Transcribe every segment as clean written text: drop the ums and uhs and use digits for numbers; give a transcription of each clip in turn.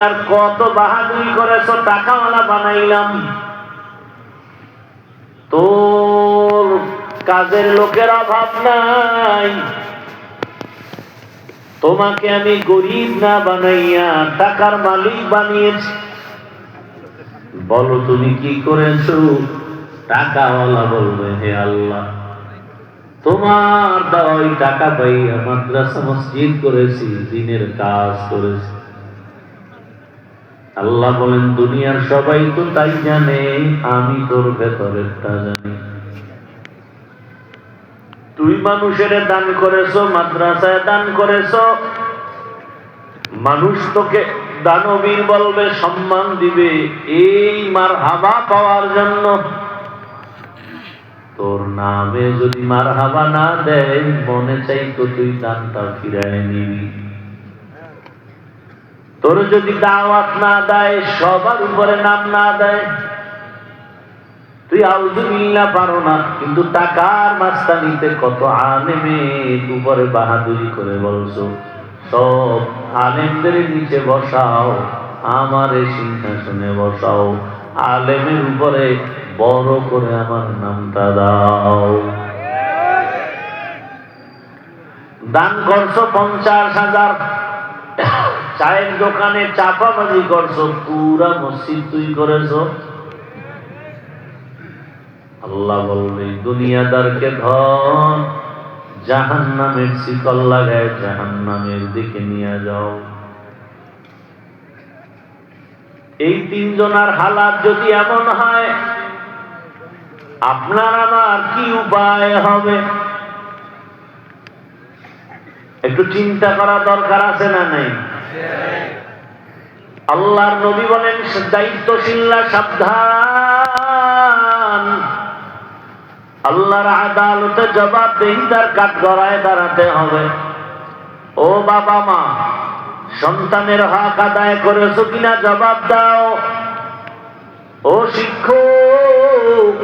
আর কত বাহাদুরি করেছো, টাকাওয়ালা বানাইলাম। তোর কাজের লোকের অভাব নাই, তোমাকে আমি গরিব না বানাইয়া টাকার মালিক বানিয়েছি। বলো তুমি কি করেছো? টাকাওয়ালা বলবে, হে আল্লাহ, তোমার দেওয়া ওই টাকা পাইয়া মাদ্রাসা মসজিদ করেছি, দিনের কাজ করেছি। আল্লাহ বলেন, দুনিয়ার সবাই তো তাই জানে, আমি তোর ভেতরেরটা জানি। তুই মানুষের দান করেছো, মাদ্রাসায় দান করেছো, মানুষ তোকে দানবীর বলবে, সম্মান দিবে, এই মারহাবা পাওয়ার জন্য। তোর নামে যদি মারহাবা না দেয়, মনে চাইতো তুই দানটা ফিরায় নিবি। তোর যদি দাওয়াত না দেয়, সবার উপরে নাম না দেয়, তুই আউযুবিল্লাহ পারো না, কিন্তু টাকার মাস্তানিতে কত আলেমের উপরে বাহাদুরি করে বলছো, সব আলেমদের নিচে বসাও, আমার সিংহাসনে বসাও, আলেমের উপরে বড় করে আমার নামটা দাও। দান করছো 50,000, চায়ের দোকানে চাপাবাজি করছো, পুরা মসজিদ তুই করেছো। আল্লাহ বলবে, দুনিয়াদারকে ধন জাহান্নামের শিকল লাগায় জাহান্নামের দিকে নিয়ে যাও। এই তিনজনের হালাত যদি এমন হয়, আপনার আমার কি উপায় হবে? একটু চিন্তা করা দরকার আছে না নাই? আল্লাহর নবী বলেন, দায়িত্বশীলরা সাবধান, আল্লাহর আদালতে জবাবদিহিতার কাঠগড়ায় দাঁড়াতে হবে। ও বাবা মা, সন্তানের হক আদায় করেছো কিনা জবাব দাও। ও শিক্ষক,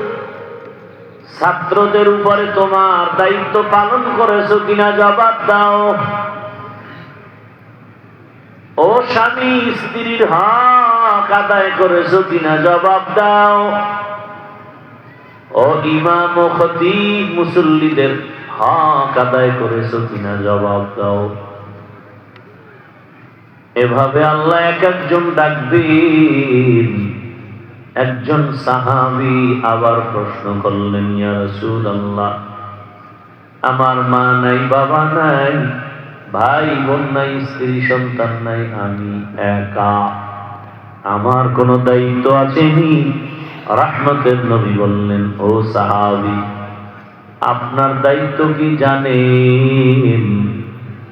ছাত্রদের উপরে তোমার দায়িত্ব পালন করেছো কিনা জবাব দাও। ও স্বামী, স্ত্রীর হক আদায় করেছো কিনা জবাব দাও। ও ইমাম ও খতিব, মুসল্লিদের হক আদায় করেছো কিনা জবাব দাও। এভাবে আল্লাহ এক একজন ডাকবেন। একজন সাহাবী আবার প্রশ্ন করলেন, ইয়া রাসূলুল্লাহ, আমার মা নাই, বাবা নাই, ভাই বোন নাই, স্ত্রী সন্তান নাই, আমি একা, আমার কোনো দায়িত্ব আসেনি? রাহমাতের নবী বললেন, ও সাহাবী, আপনার দায়িত্ব কি জানেন?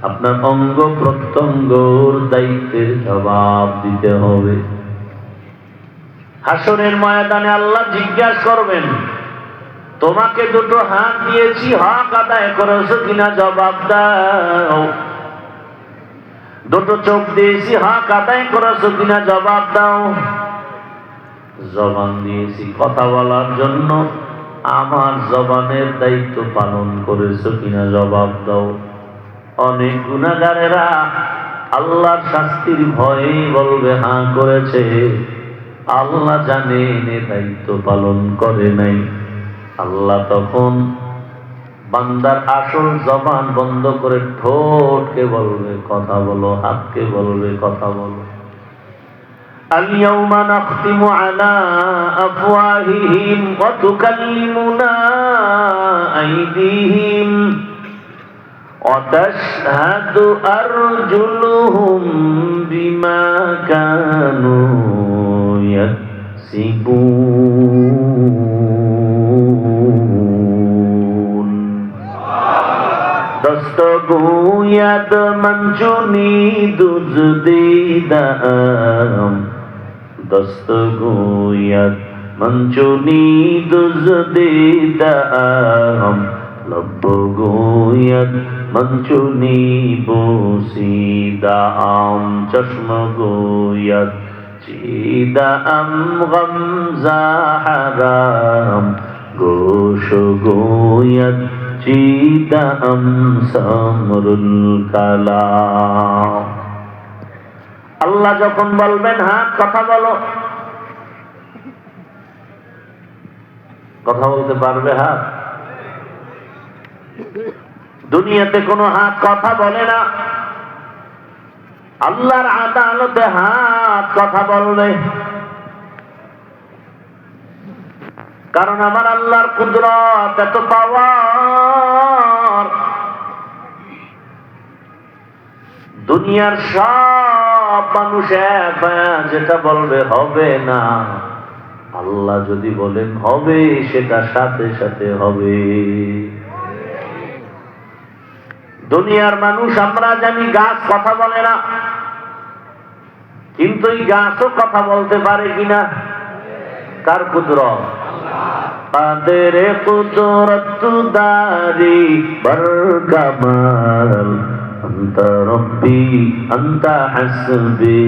আপনার অঙ্গ প্রত্যঙ্গর দায়িত্বের জবাব দিতে হবে। হাসরের ময়দানে আল্লাহ জিজ্ঞাসা করবেন, তোমাকে দুটো হাত দিয়েছি, হক আদায় করেছো কিনা জবাব দাও। দুটো চোখ দিয়েছি, হক আদায় করেছো কিনা জবাব দাও। জবান দিয়েছি কথা বলার জন্য, আমার জবানের দায়িত্ব পালন করেছো কিনা জবাব দাও। অনেক গুনাহগারেরা আল্লাহর শাস্তির ভয়ে বলবে, হ্যাঁ করেছে, আল্লাহ জানেন এ দায়িত্ব পালন করে নাই। আল্লাহ তখন বান্দার আসল জবান বন্ধ করে ঠোঁটকে বলবে কথা বলো, হাতকে বলবে কথা বলো। اليوم نختم على أفواههم وتكلمنا أيديهم وتشهد أرجلهم بما كانوا يكسبون دست گوید من چنین دزدیدم دست گوید من چنین دزدیدم لب گوید من چنین بوسیدم چشم گوید چیدم غمزه حرام گوش گوید چیدم سمر الکلام আল্লাহ যখন বলবেন হাত কথা বলো, কথা বলতে পারবে হাত? দুনিয়াতে কোনো হাত কথা বলে না, আল্লাহর আদালতে হাত কথা বলবে। কারণ আমার আল্লাহর কুদরত এত পাওয়ার, দুনিয়ার সব মানুষ যেটা বলবে হবে না, আল্লাহ যদি বলেন হবে সেটা সাথে সাথে হবে। দুনিয়ার মানুষ আমরা জানি গাছ কথা বলে না, কিন্তু এই গাছও কথা বলতে পারে কিনা? কার কুদরত? কাদের কুদরত দারি বরকামাল, আনতা রব্বি আনতা হাসবি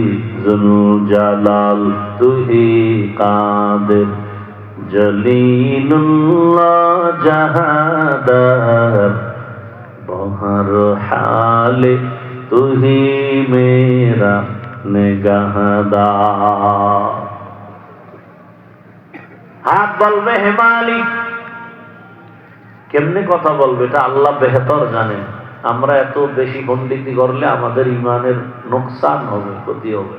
যুল জালাল, তুহি কাদের জলিলুল্লাহ জাহাদার, বহর হালে তুহি মেরা নিগাহদার। হাত বলবে হে মালিক। কেমনে কথা বলবে এটা আল্লাহ বেহতর জানেন। আমরা এত বেশি পণ্ডিতি করলে আমাদের ইমানের নোকসান হবে, ক্ষতি হবে।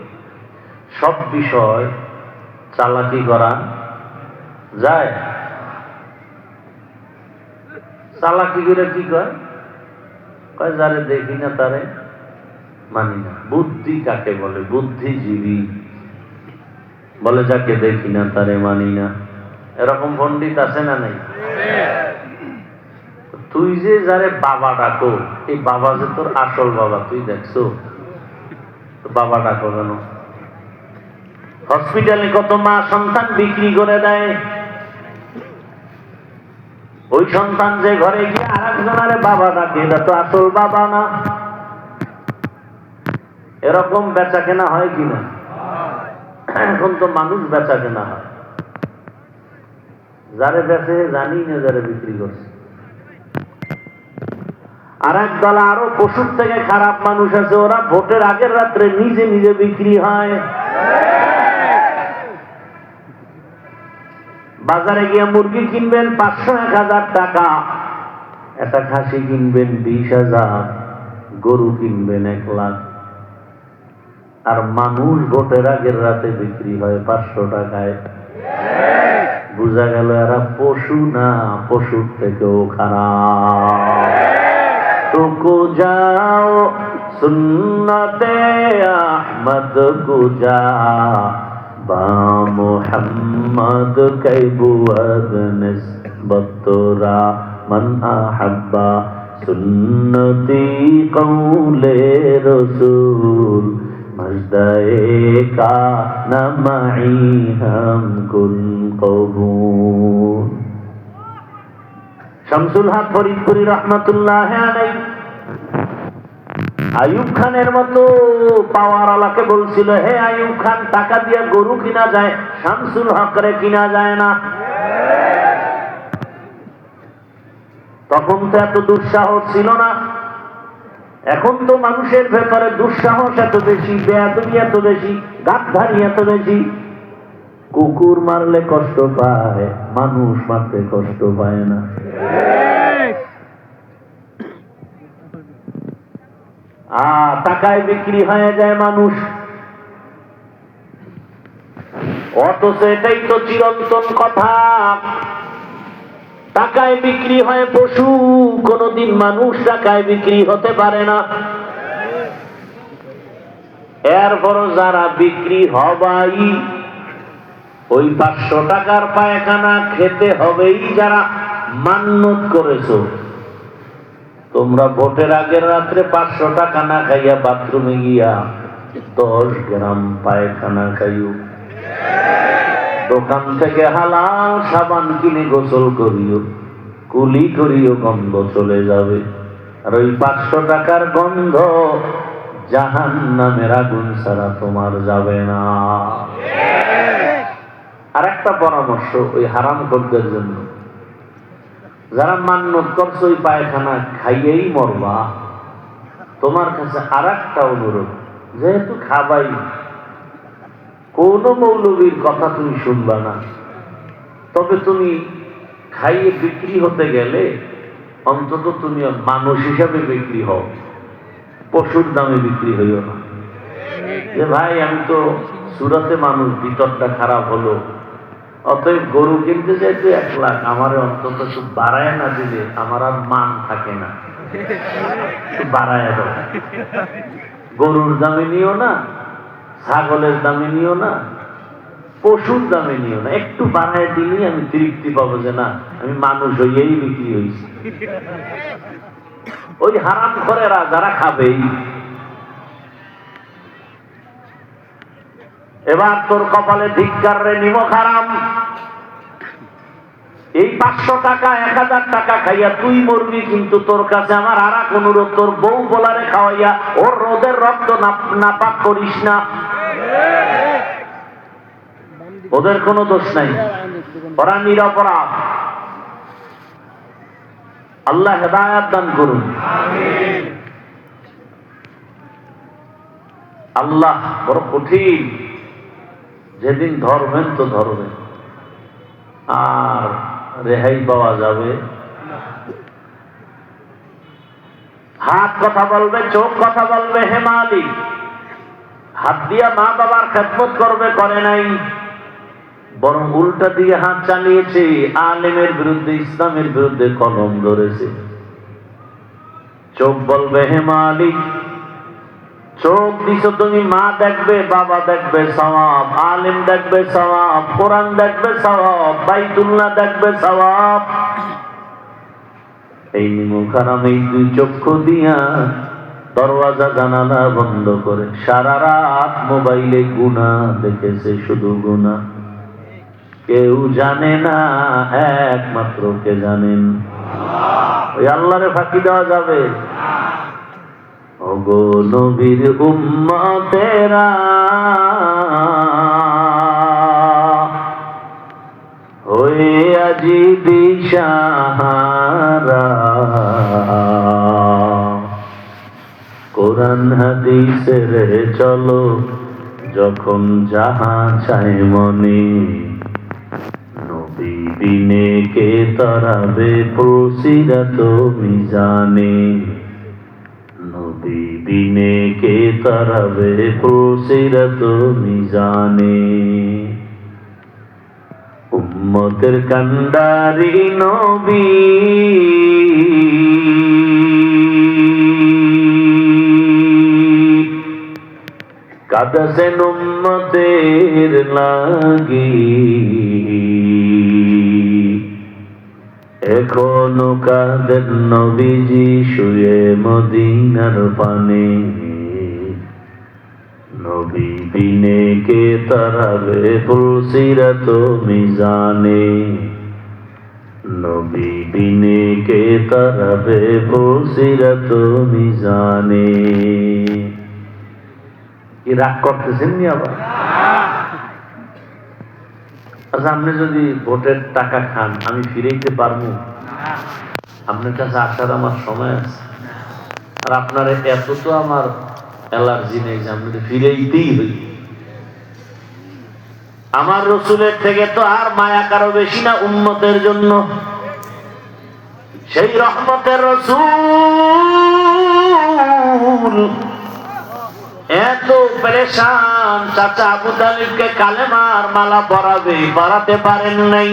সব বিষয় চালাকি করা যায়? চালাকি করে কি কয়? কয় যারে দেখি না তারে মানি না। বুদ্ধি কাকে বলে? বুদ্ধিজীবী বলে যাকে দেখি না তারে মানি না। এরকম পণ্ডিত আছে না নাই? তুই যে যারে বাবা ডাকো, এই বাবা যে তোর আসল বাবা তুই দেখছো? বাবা ডাকো কেন? হসপিটালে কত মা সন্তান বিক্রি করে দেয়, ওই সন্তান যে ঘরে গিয়ে আরেকজনের বাবা ডাকে, এটা তো আসল বাবা না। এরকম বেচা কেনা হয় কিনা? এখন তো মানুষ বেচা কেনা হয়, যারে বেচে জানি না যারে বিক্রি করছে। আর এক দল আরো পশুর থেকে খারাপ মানুষ আছে, ওরা ভোটের আগের রাত্রে নিজে নিজে বিক্রি হয়। বাজারে গিয়ে মুরগি কিনবেন 500-1000 টাকা, একটা খাসি কিনবেন 20,000, গরু কিনবেন 1 লাখ। আর মানুষ ভোটের আগের রাতে বিক্রি হয় 500 টাকায়। বুঝা গেল এরা পশু না, পশুর থেকেও খারাপ। तुको जाओ सुन्नते अहमद को जा, बा मुहम्मद कैबुअद निस्बतुरा मन अहब्बा, सुन्नती कौले रसूल, मजदाए का नमाई हम कुल कबूल। শামসুল হক ফরিদপুরি রহমাতুল্লাহ আলাইহি আইয়ুব খানের মতো পাওয়ার আলাকে বলছিল, হে আইয়ুব খান, টাকা দিয়ে গরু কিনা যায়, শামসুল হকরে কিনা যায় না। তখন তো এত দুঃসাহস ছিল না। এখন তো মানুষের ভেতরে দুঃসাহস এত বেশি, বেয়াদবি এত বেশি, গাদ্দারি এত বেশি। কুকুর মারলে কষ্ট পায়, মানুষ মারতে কষ্ট পায় না। টাকায় বিক্রি হয়ে যায় মানুষ, অথচ এটাই তো চিরন্তন কথা। টাকায় বিক্রি হয় পশু, কোনদিন মানুষ টাকায় বিক্রি হতে পারে না। এরপরও যারা বিক্রি হবাই, ওই 500 টাকার পায়খানা খেতে হবেই যারা মান্যত করেছো। তোমরা ভোটের আগের রাত্রে 500 টাকা না খাইয়া বাথরুমে গিয়া 10 গ্রাম পায়খানা খাইও। দোকান থেকে হালাল সাবান কিনে গোসল করিও, কুলি করিও, গন্ধ চলে যাবে। আর ওই 500 টাকার গন্ধ জাহান্নামের আগুন ছাড়া তোমার যাবে না। আর একটা পরামর্শ ওই হারাম খোরদের জন্য, যারা মান্যত করছো ওই পায়খানা খাইয়েই মরবা, তোমার কাছে আর একটা অনুরোধ, যেহেতু খাবাই, কোন মৌলবীর কথা তুমি শুনবা না। তবে তুমি খাইয়ে বিক্রি হতে গেলে অন্তত তুমি মানুষ হিসাবে বিক্রি হও, পশুর দামে বিক্রি হইও না। যে ভাই আমি তো সুরাতে মানুষ, ভিতরটা খারাপ হলো, অতএব গরু কিনতে যাইতে 1 লাখ, আমার অন্তত একটু বাড়ায় না দিলে আমার আর মান থাকে না, একটু বাড়ায় দাও। গরুর দামে নিও না, ছাগলের দামে নিও না, পশুর দামে নিও না, একটু বাড়ায় দিলেই আমি তৃপ্তি পাবো যে না আমি মানুষ হইয়েই বিক্রি হয়েছি। ওই হারাম খোরেরা যারা খাবেই। এবার তোর কপালে ধিক্কার রে, নিমক হারাম। এই 500 টাকা 1000 টাকা খাইয়া তুই মরবি, কিন্তু তোর কাছে আমার আর এক অনুরোধ, তোর বউ বলারে খাওয়াইয়া ওর রোদের রক্ত নাপাক করিস না। ওদের কোনো দোষ নাই, ওরা নিরপরাধ। আল্লাহ হেদায়েত দান করুন। আল্লাহ বড় কঠিন, যেদিন ধরবেন তো ধরবেন, আর রেহাই পাওয়া যাবে। হাত কথা বলবে, চোখ কথা বলবে, হে মালিক। হাত দিয়া মা বাবার খেদমত করবে, করে নাই, বরং উল্টা দিয়ে হাত চালিয়েছে, আলেমের বিরুদ্ধে, ইসলামের বিরুদ্ধে কলম ধরেছে। চোখ বলবে হে মালিক, চোখ দিছো তুমি, মা দেখবে, বাবা দেখবে সওয়াব, আলেম দেখবে সওয়াব, কোরআন দেখবে সওয়াব, বাইতুল্লাহ দেখবে সওয়াব। এই নিমক হারাম, এই 2 চক্ষু দিয়া দরওয়াজা জানালা বন্ধ করে সারা রাত মোবাইলে গুনাহ দেখেছে, শুধু গুনাহ। কেউ জানে না, একমাত্র কে জানেন? ওই আল্লাহরে ফাঁকি দেওয়া যাবে? ওগো নবীর উম্মতেরা, হয়ে আজি দিশাহারা, কোরআন হাদিসের চলো যখন যাহা চাই মনে, নবী বিনে কে তারাবে পুরসিরাত মিজানে, নবী বিনে কে তারাবে পুরসিরাত মিজানে। উম্মতের কান্ডারি নবী, কাঁদছেন উম্মতের লাগি, এখনো কাঁদেন নবীজি শুয়ে মদিনার পানে, নবী বিনে কে তারাবে পুরসিরাত মিজানে, নবী বিনে কে তারাবে পুরসিরাত মিজানে। কি রাগ করতেছেন নি আবার? আচ্ছা, আপনি যদি ভোটের টাকা খান, আমি ফিরাইতে পারবো? আপনার কাছে আসার আমার সময় আছে, আর আপনার এত তো আমার অ্যালার্জি নেই যে আপনি ফিরাইতেই হই। আমার রসুলের থেকে তো আর মায়া কারো বেশি না উম্মতের জন্য। সেই রহমতের রসূল এত পরেশান, চাচা আবু তালিবকে কালেমার মালা পরাতে পারেন নাই।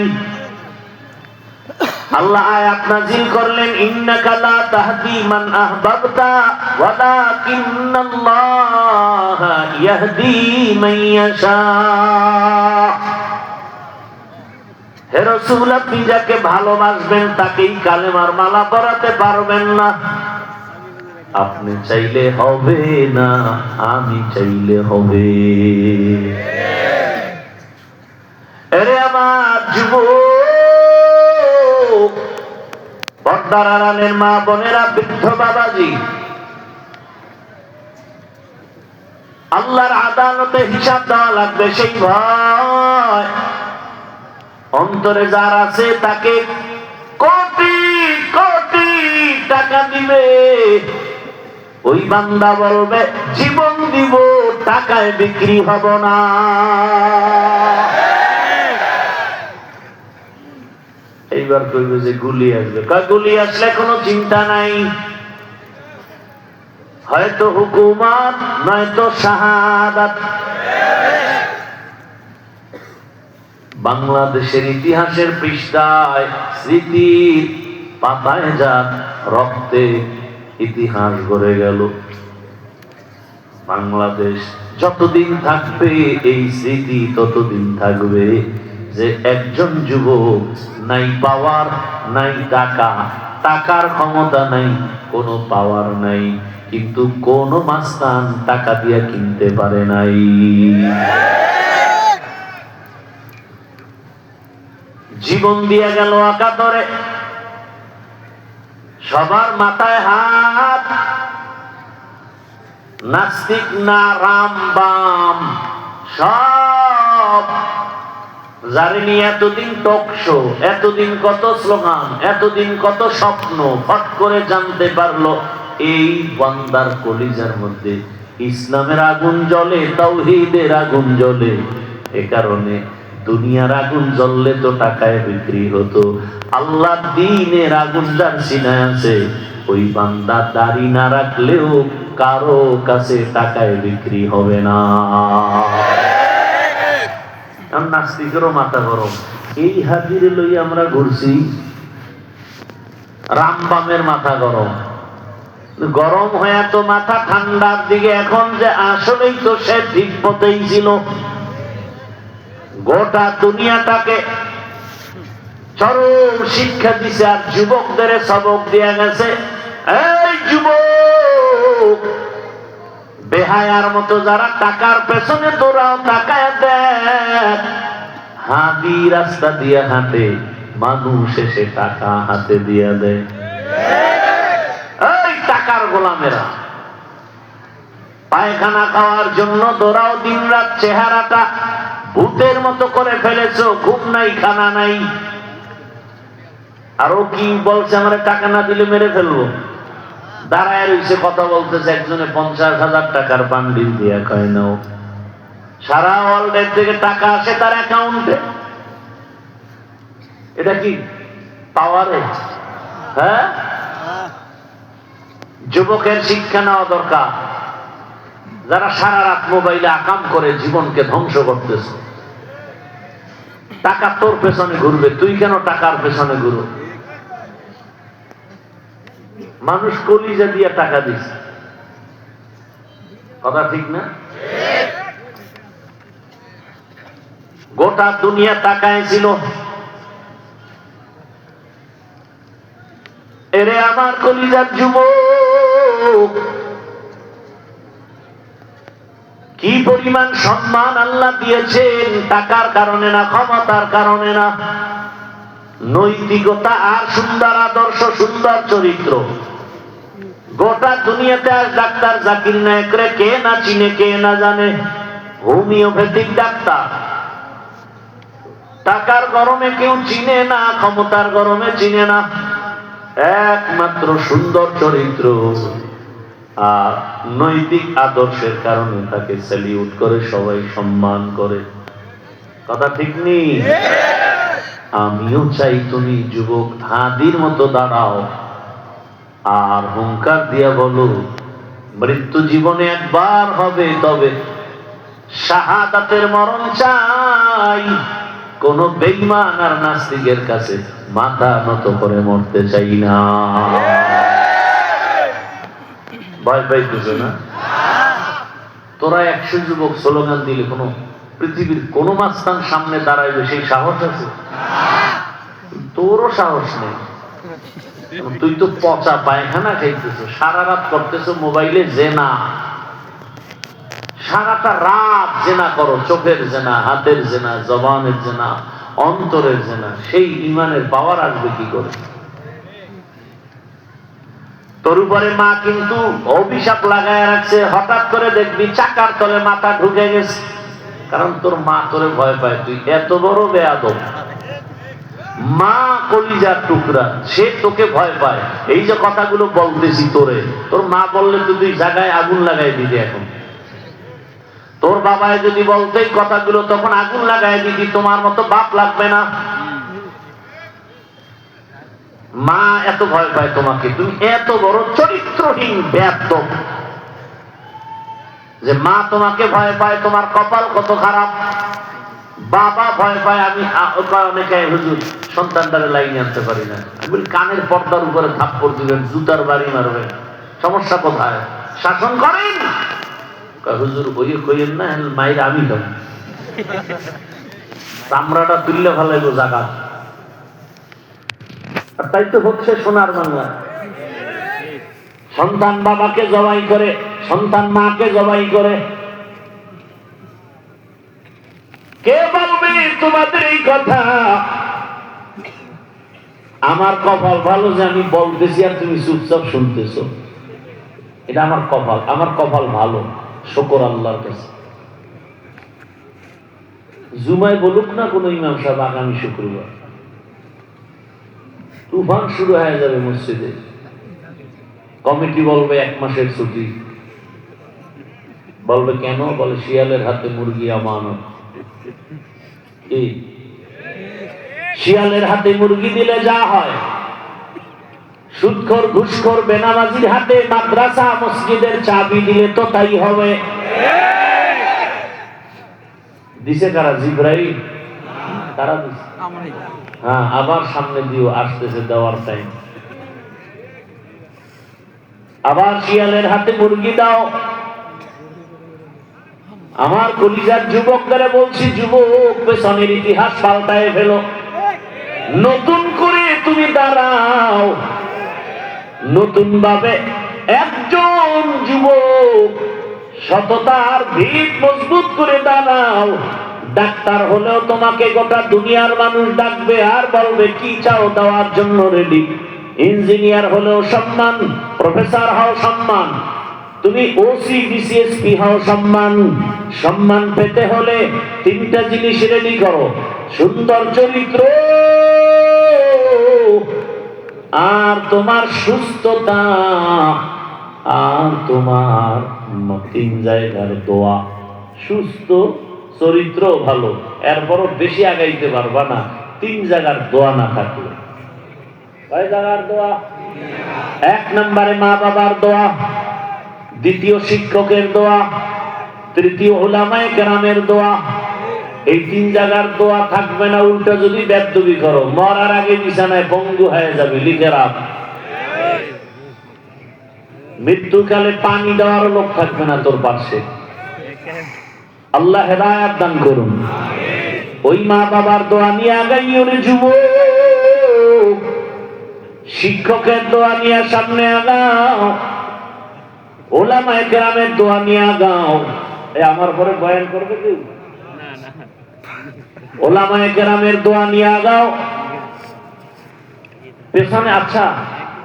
আল্লাহ আয়াত নাযিল করলেন, ইন্নাকা লা তাহদি মান আহবাবতা ওয়ালাকিন্নাল্লাহা ইয়াহদি মান ইয়াশা। হে রাসূল, আপনি যাকে ভালোবাসবেন তাকেই কালেমার মালা পরাতে পারবেন না। আপনি চাইলে হবে না, আমি চাইলে হবে। আরে আমার যুবক, পর্দার আড়ালের মা বোনেরা, বৃদ্ধ বাবাজি, আল্লাহর আদালতে হিসাব দেওয়া লাগবে, সেই ভয় অন্তরে যার আছে তাকে কোটি কোটি টাকা দিবে। ওই বান্দা বলবে জীবন দিব টাকায় বিক্রি হব না। এইবার কইবে যে গুলি আসবে, গুলি আসলে কোনো চিন্তা নাই, হয়তো হুকুমত নয়তো শাহাদাত। বাংলাদেশের ইতিহাসের পৃষ্ঠায় স্মৃতির পাতায় যান রক্তে ইতিহাস গড়ে গেল। বাংলাদেশ যতদিন থাকবে এই স্মৃতি ততদিন থাকবে যে একজন যুবক নাই পাওয়ার নাই টাকা, টাকার ক্ষমতা নাই, কোনো পাওয়ার নাই, কিন্তু কোন মাস্তান টাকা দিয়ে কিনতে পারে নাই। জীবন দিয়ে গেল একাতরে, সবার মাথায় হাত, নাস্তিক না রাম বাম সব, যারে নিয়ে এতদিন টক শো, এতদিন কত স্লোগান, এতদিন কত স্বপ্ন, ফট করে জানতে পারলো এই বান্দার কলিজার মধ্যে ইসলামের আগুন জ্বলে, তাওহীদের আগুন জ্বলে। এ কারণে দুনিয়ার আগুন জ্বললে তো টাকায় বিক্রি হতো, আল্লাহ দ্বীনের আগুন যার সিনায় আছে ওই বান্দা দাড়ি না রাখলেও কারো কাছে টাকায় বিক্রি হবে না। নাস্তিকেরও মাথা গরম, এই হাজিরে লই আমরা ঘুরছি, রামবামের মাথা গরম, গরম হয়ে তো মাথা ঠান্ডার দিকে, এখন যে আসলেই তো সে ঠিক পথেই ছিল। গোটা দুনিয়াটাকে চরম শিক্ষা দিছে আর যুবকদের সবক দিয়া গেছে, এই যুবক বেহায়ার মতো যারা টাকার পেছনে দৌড়াও, টাকায় দেখ, হাদি রাস্তা দিয়া হাঁটে, মানুষ এসে টাকা হাতে দিয়া দেয়। এই টাকার গোলামেরা পায়খানা খাওয়ার জন্য দৌড়াও, দিন রাত চেহারাটা ভূতের মতো করে ফেলেছো, ঘুম নাই খানা নাই। আরো কি বলছে, আমরা টাকা না দিলে মেরে ফেলবো। দাঁড়ায় রয়েছে কথা বলতেছে, একজনে 50,000 টাকার বান্ডিল দিয়ে কয় নাও। সারা ওয়ার্ল্ডের থেকে টাকা আসে তার অ্যাকাউন্টে। এটা কি পাওয়ারে? হ্যাঁ, যুবকের শিক্ষা নেওয়া দরকার। যারা সারা রাত মোবাইলে আকাম করে জীবনকে ধ্বংস করতেছে, টাকা তোর পেছনে ঘুরবে, তুই কেন টাকার পেছনে ঘুরো? মানুষ কলিজা দিয়ে টাকা দিচ্ছে, কথা ঠিক না? গোটা দুনিয়া টাকায় ছিল। এরে আমার কলিজার যুবক, কি পরিমাণ সম্মান আল্লাহ দিয়েছেন, টাকার কারণে না, ক্ষমতার কারণে না, নৈতিকতা আর সুন্দর আদর্শ, সুন্দর চরিত্র। গোটা দুনিয়াতে আজ ডাক্তার জাকির নায়েকরে কে না চিনে, কে না জানে, হোমিওপ্যাথিক ডাক্তার। টাকার গরমে কেউ চিনে না, ক্ষমতার গরমে চিনে না, একমাত্র সুন্দর চরিত্র আর নৈতিক আদর্শের কারণে তাকে স্যালিউট করে, সবাই সম্মান করে। কথা ঠিক নেই? আমিও চাই তুমি যুবক হাদির মতো দাঁড়াও আর হুঙ্কার দিয়া বলো, মৃত্যু জীবনে একবার হবে, তবে শাহাদাতের মরণ চাই। কোন বেঈমান আর নাস্তিকের কাছে মাথা নত করে মরতে চাই না। ভয় পাইতেছ না? তোরা 100 যুবক স্লোগান দিলে কোন পৃথিবীর কোন মাস্তান সামনে দাঁড়াইবে সেই সাহস আছে? তোরও সাহস নেই। তুই তো পচা পায়খানা খাইতেছ, সারা রাত করতেছ মোবাইলে জেনা, সারাটা রাত জেনা করো, চোখের জেনা, হাতের জেনা, জবানের জেনা, অন্তরের জেনা, সেই ইমানের পাওয়ার আসবে কি করে? তোর উপরে মা কিন্তু অভিশাপ লাগায় রাখছে, হঠাৎ করে দেখবি চাকার তলে মাথা ঢুকে গেছে, কারণ তোর মা তোরে ভয় পায়, তুই এত বড় বেয়াদব। মা কলিজার টুকরা, সে তোকে ভয় পায়। এই যে কথাগুলো বলতেছি তোরে, তোর মা বললে তো তুই জায়গায় আগুন লাগাই দিবি। এখন তোর বাবায় যদি বলতে এই কথাগুলো, তখন আগুন লাগায় দিদি, তোমার মতো বাপ লাগবে না। মা এত ভয় পায় তোমাকে, তুমি এত বড় চরিত্রহীন বেয়াদব যে মা তোমাকে ভয় পায়, তোমার কপাল কত খারাপ। বাবা ভয় পায়, আমি অনেকে হুজুর সন্তানটারে লাইনে আনতে পারি না। আমি বলি কানের পর্দার উপরে থাপ্পড় দিবেন, জুতার বাড়ি মারবেন, সমস্যা কোথায়? শাসন করেন। হুজুর ওই কইেন না, মায়ের আমি দেব, চামড়াটা তুললে ভালো জায়গা। আর তাই তো হচ্ছে সোনার বাংলা। সন্তান বাবাকে জবাই করে, সন্তান মাকে জবাই করে। কে বলবে তোমাদের এই কথা? আমার কপাল ভালো যে আমি বলতেছি আর তুমি চুপচাপ শুনতেছো। এটা আমার কপাল, আমার কপাল ভালো, শুকর আল্লাহর কাছে। জুমায় বলুক না কোন ইমাম সাহেব আগামী শুক্রবার তুফান শুরু হয়ে যাবে মসজিদে, কমিটি বলবে 1 মাসের ছুটি। বলবে কেন? বলে শিয়ালের হাতে মুরগি আমানত। শিয়ালের হাতে মুরগি দিলে যা হয়, সুদখোর ঘুষখোর বেনামাজির হাতে মাদ্রাসা মসজিদের চাবি দিলে তো তাই হবে। দিছে কারা? জিবরাইল। কারা দিছে? হ্যাঁ, আবার সামনে দিও, আসতেছে দেওয়ার টাইম। আবার শিয়ালের হাতে মুরগি দাও। আমার কলিজার যুবকদের বলছি, যুবক, পেছনের ইতিহাস পাল্টায় ফেলো, নতুন করে তুমি দাঁড়াও, নতুন ভাবে একজন যুবক সততার ভিত মজবুত করে দাঁড়াও। ডাক্তার হলেও তোমাকে গোটা দুনিয়ার মানুষ ডাকবে আর বলবে কি চাও, দেওয়ার জন্য রেডি। ইঞ্জিনিয়ার হলেও সম্মান, প্রফেসর হও সম্মান, তুমি ওসি ডিসিএসপি হও সম্মান। সম্মান পেতে হলে 3টা জিনিস রেডি করো: সুন্দর চরিত্র, আর তোমার সুস্থতা, আর তোমার 3 জায়গার দোয়া। সুস্থ চরিত্র ভালো, এরপরও বেশি আগাইতে পারবা না 3 জায়গার দোয়া না থাকলে। কয় জায়গার দোয়া? 1 নম্বরে মা বাবার দোয়া, 2য় শিক্ষকের দোয়া, 3য় উলামায়ে কেরামের দোয়া। এই 3 জায়গার দোয়া থাকবে না, উল্টা যদি বেদবি করো, মরার আগে বিছানায় বঙ্গু হয়ে যাবে। লিখে রাখ, মৃত্যুকালে পানি দেওয়ার লোক থাকবে না তোর পাশে। আল্লাহ হেদায়েত দান করুন। ওই মা বাবার দোয়া নিয়ে আগাইও রে যুবক, শিক্ষকের দোয়া নিয়ে সামনে আগাও, উলামায়ে কেরামের দোয়া নিয়ে আগাও। আমার পরে বয়ান করবে কেউ? উলামায়ে কেরামের দোয়া নিয়ে আগাও পেছনে। আচ্ছা,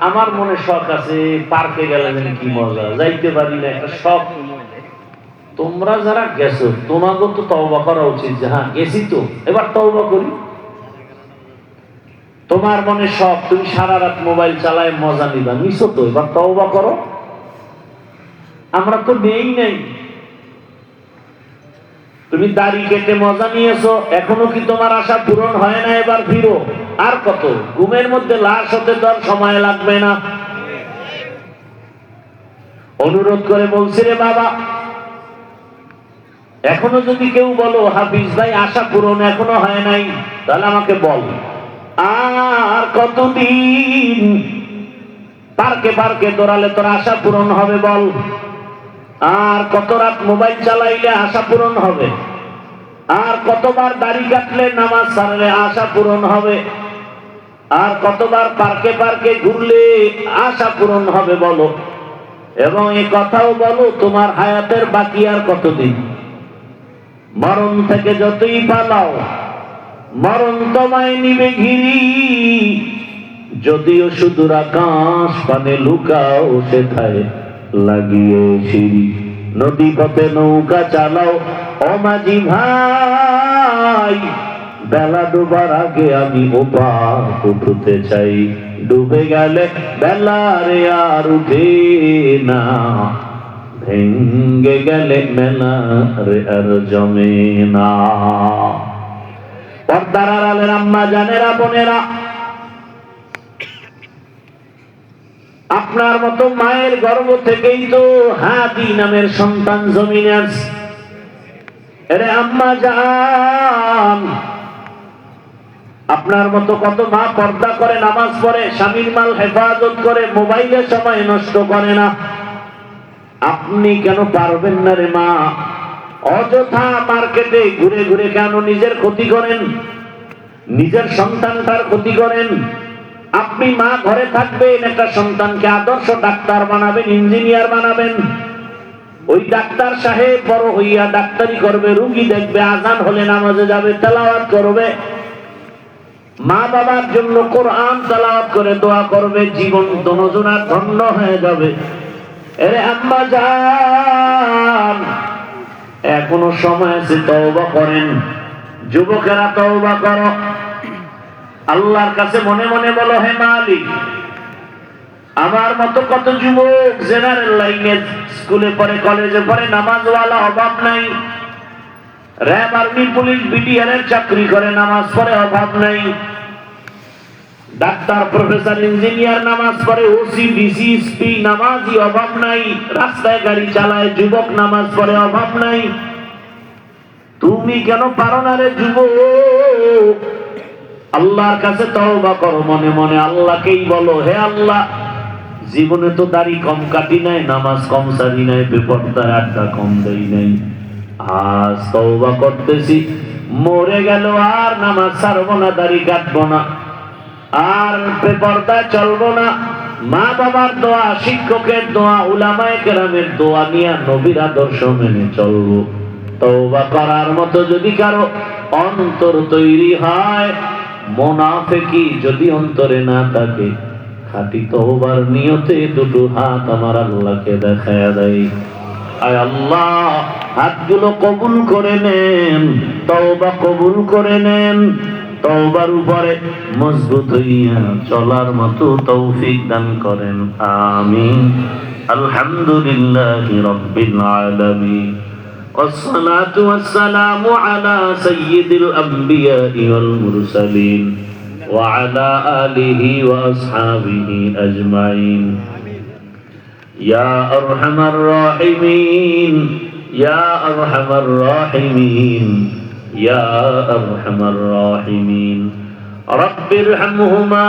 আমার মনে শখ আছে, পার্কে গেলে কি মজা, যাইতে পারি না, একটা শখ। তোমরা যারা গেছো তোমাকে তো তওবা করা উচিত যে হ্যাঁ গেছি তো, এবার তওবা করি। তোমার মনে শখ, তুমি সারা রাত মোবাইল চালায় মজা নিবা, নিছো তো, এবার তওবা করো। আমরা তো নেই নাই। তুমি দাড়ি কেটে মজা নিয়েছো, এখনো কি তোমার আশা পূরণ হয় না? এবার ফিরো। আর কত? ঘুমের মধ্যে লাশ হতে তো সময় লাগবে না। অনুরোধ করে বলছি রে বাবা, এখনো যদি কেউ বলো হাফিজ ভাই আশা পূরণ এখনো হয় নাই, তাহলে আমাকে বল, আর কতদিন পার্কে পার্কে দৌড়ালে তোর আশা পূরণ হবে বল? আর কত রাত মোবাইল চালাইলে আশা পূরণ হবে? আর কতবার দাড়ি কাটলে নামাজ ছাড়লে আশা পূরণ হবে? আর কতবার পার্কে পার্কে ঘুরলে আশা পূরণ হবে বলো? এবং এই কথাও বলো, তোমার হায়াতের বাকি আর কতদিন? মরণ থেকে যতই পালাও, মরণ তোমায় নিবে ঘিরি। যদিও সুদূর আকাশ পানে লুকাও, সেথায় লাগিয়ে সিঁড়ি। নদী পথে নৌকা চালাও ও মাঝি ভাই, বেলা ডুবার আগে আমি ওপার উঠতে চাই। ডুবে গেলে বেলা রে আর উঠে না, ভেঙ্গে গেলে মেলা রে আর জমে না। পর্দার আড়ালের আম্মা জানেরা, বোনেরা, আপনার মতো মায়ের গর্ভ থেকেই তো হাদি নামের সন্তান জমিনে আসছে। এরে আম্মা জান, আপনার মতো কত মা পর্দা করে, নামাজ পড়ে, স্বামীর মাল হেফাজত করে, মোবাইলে সময় নষ্ট করে না। আপনি কেন পারবেন না রে মা? অযথা মার্কেটে ঘুরে ঘুরে কেন নিজের ক্ষতি করেন, নিজের সন্তানটার ক্ষতি করেন? আপনি মা ঘরে থাকবেন, একটা সন্তানকে আদর্শ ডাক্তার বানাবেন, ইঞ্জিনিয়ার বানাবেন। ওই ডাক্তার সাহেব বড় হইয়া ডাক্তারি করবে, রুগী দেখবে, আজান হলে নামাজে যাবে, তেলাওয়াত করবে, মা বাবার জন্য কোরআন তেলাওয়াত করে দোয়া করবে, জীবন দোনোজনার ধন্য হয়ে যাবে। এরে আম্মা জান, এখনো সময় আছে, তওবা করেন। যুবকেরা তওবা করো, আল্লাহর কাছে মনে মনে বলো, হে মালিক, আমার মতো কত যুবক জেনারেল লাইনে স্কুলে পড়ে, কলেজে পড়ে, নামাজওয়ালা অভাব নাই। র‍্যাব, আর্মি, পুলিশ, বিডিআর এর চাকরি করে, নামাজ পড়ে, অভাব নাই। ডাক্তার, প্রফেসর, ইঞ্জিনিয়ার নামাজ পড়ে, ওসি, ডিসি, এসপি নামাজি, অভাব নাই। রাস্তায় গাড়ি চালায় যুবক, নামাজ পড়ে, অভাব নাই। তুমি কেন পারো না রে যুবক? আল্লাহর কাছে তওবা করো মনে মনে, আল্লাহকেই বলো, হে আল্লাহ, জীবনে তো দাড়ি কম কাটি নাই, নামাজ কম সারি নাই, বেপরদায় আড্ডা কম দেই নাই। আজ তওবা করতেছি, মরে গেল আর নামাজ ছাড়বো না, দাড়ি কাটবো না, আর বেপরদায় চলবো না। মা বাবার দোয়া, শিক্ষকের দোয়া, উলামায়ে কেরামের দোয়া নিয়ে নবীর আদর্শ মেনে চলবো। তওবা করার মতো যদি কারো অন্তর তৈরি হয়, মুনাফিকি যদি অন্তরে না থাকে, খাঁটি তওবার নিয়তে দুটো হাত আমার আল্লাহকে দেখায়া দেয়। আয় আল্লাহ, হাতগুলো কবুল করে নেন, তওবা কবুল করে নেন, তওবার উপরে মজবুত হইয়া চলার মতো তৌফিক দান করেন। আমিন। আলহামদুলিল্লাহি রাব্বিল আলামিন। والصلاة والسلام على سيد الأنبياء والمرسلين وعلى آله وأصحابه أجمعين. يا أرحم الراحمين، يا أرحم الراحمين، يا أرحم الراحمين. رب ارحمهما